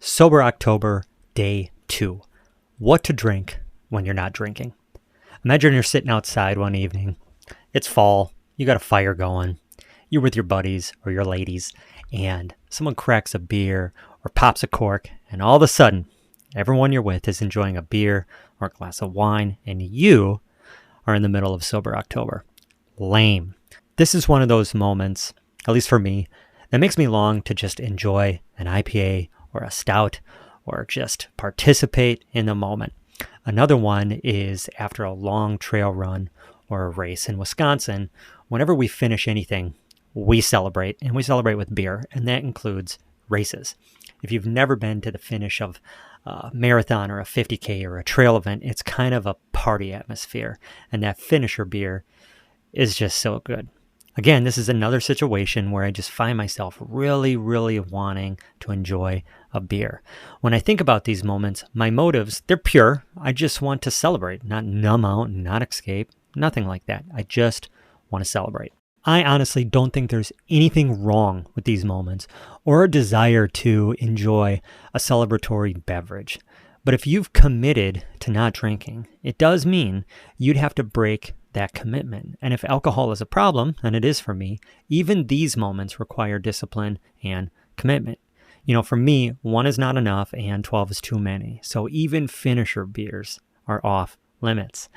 Sober October, Day 2. What to drink when you're not drinking. Imagine you're sitting outside one evening. It's fall. You got a fire going. You're with your buddies or your ladies, and someone cracks a beer or pops a cork, and all of a sudden, everyone you're with is enjoying a beer or a glass of wine, and you are in the middle of Sober October. Lame. This is one of those moments, at least for me, that makes me long to just enjoy an IPA or a stout, or just participate in the moment. Another one is after a long trail run or a race in Wisconsin. Whenever we finish anything, we celebrate, and we celebrate with beer, and that includes races. If you've never been to the finish of a marathon or a 50K or a trail event, it's kind of a party atmosphere, and that finisher beer is just so good. Again, this is another situation where I just find myself really, really wanting to enjoy a beer. When I think about these moments, my motives, they're pure. I just want to celebrate, not numb out, not escape, nothing like that. I just want to celebrate. I honestly don't think there's anything wrong with these moments or a desire to enjoy a celebratory beverage. But if you've committed to not drinking, it does mean you'd have to break that commitment. And if alcohol is a problem, and it is for me, even these moments require discipline and commitment. You know, for me, 1 is not enough and 12 is too many. So even finisher beers are off limits.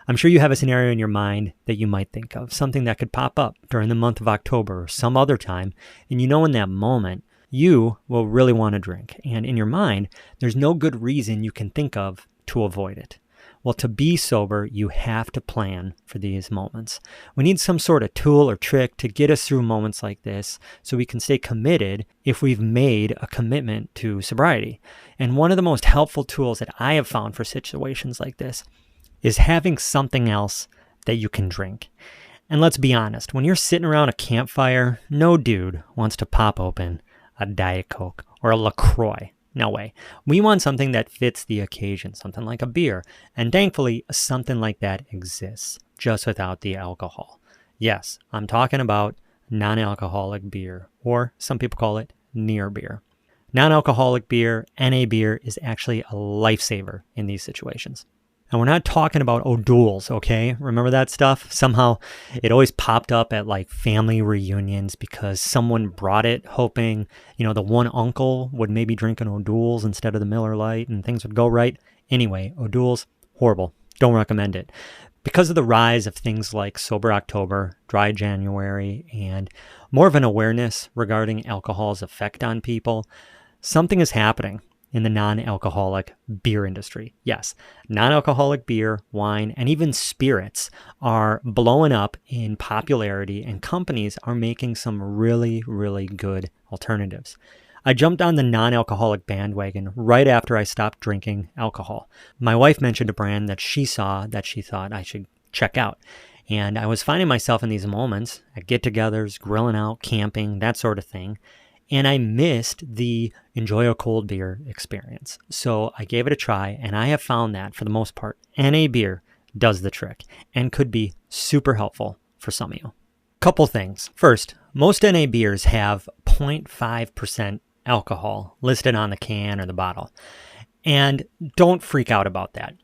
I'm sure you have a scenario in your mind that you might think of, something that could pop up during the month of October or some other time. And you know in that moment, you will really want to drink. And in your mind, there's no good reason you can think of to avoid it. Well, to be sober, you have to plan for these moments. We need some sort of tool or trick to get us through moments like this so we can stay committed if we've made a commitment to sobriety. And one of the most helpful tools that I have found for situations like this is having something else that you can drink. And let's be honest, when you're sitting around a campfire, no dude wants to pop open a Diet Coke or a LaCroix. No way. We want something that fits the occasion, something like a beer. And thankfully, something like that exists, just without the alcohol. Yes, I'm talking about non-alcoholic beer, or some people call it near beer. Non-alcoholic beer, NA beer, is actually a lifesaver in these situations. And we're not talking about O'Doul's, okay? Remember that stuff? Somehow it always popped up at like family reunions because someone brought it hoping, the one uncle would maybe drink an O'Doul's instead of the Miller Lite and things would go right. Anyway, O'Doul's, horrible. Don't recommend it. Because of the rise of things like Sober October, Dry January, and more of an awareness regarding alcohol's effect on people, something is happening in the non-alcoholic beer industry. Yes, non-alcoholic beer, wine, and even spirits are blowing up in popularity, and companies are making some really, really good alternatives. I jumped on the non-alcoholic bandwagon right after I stopped drinking alcohol. My wife mentioned a brand that she saw that she thought I should check out. And I was finding myself in these moments at get-togethers, grilling out, camping, that sort of thing. And I missed the enjoy a cold beer experience. So I gave it a try, and I have found that, for the most part, NA beer does the trick and could be super helpful for some of you. Couple things. First, most NA beers have 0.5% alcohol listed on the can or the bottle. And don't freak out about that.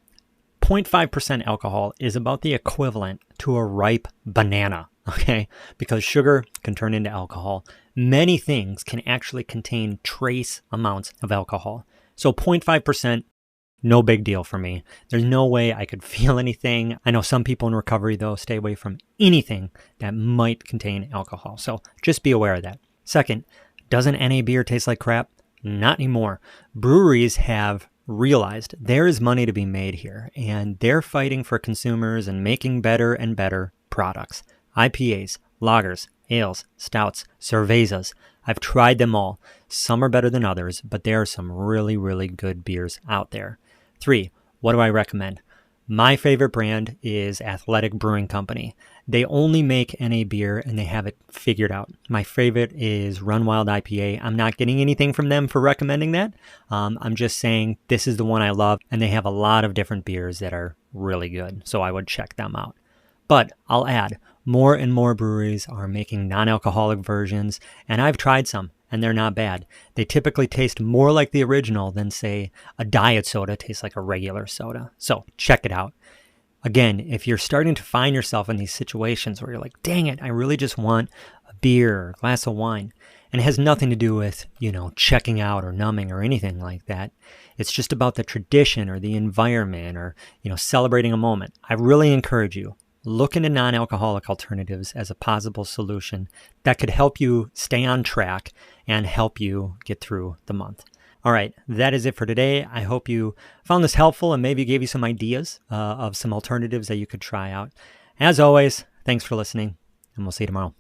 0.5% alcohol is about the equivalent to a ripe banana, okay? Because sugar can turn into alcohol. Many things can actually contain trace amounts of alcohol. So 0.5%, no big deal for me. There's no way I could feel anything. I know some people in recovery, though, stay away from anything that might contain alcohol. So just be aware of that. Second, doesn't NA beer taste like crap? Not anymore. Breweries have realized there is money to be made here, and they're fighting for consumers and making better and better products. IPAs, lagers, ales, stouts, cervezas. I've tried them all. Some are better than others, but there are some really, really good beers out there. 3, what do I recommend? My favorite brand is Athletic Brewing Company. They only make NA beer and they have it figured out. My favorite is Run Wild IPA. I'm not getting anything from them for recommending that. I'm just saying this is the one I love, and they have a lot of different beers that are really good, so I would check them out. But I'll add, more and more breweries are making non-alcoholic versions, and I've tried some, and they're not bad. They typically taste more like the original than, say, a diet soda tastes like a regular soda. So check it out. Again, if you're starting to find yourself in these situations where you're like, dang it, I really just want a beer or a glass of wine, and it has nothing to do with, checking out or numbing or anything like that. It's just about the tradition or the environment or, celebrating a moment. I really encourage you, look into non-alcoholic alternatives as a possible solution that could help you stay on track and help you get through the month. All right, that is it for today. I hope you found this helpful and maybe gave you some ideas of some alternatives that you could try out. As always, thanks for listening, and we'll see you tomorrow.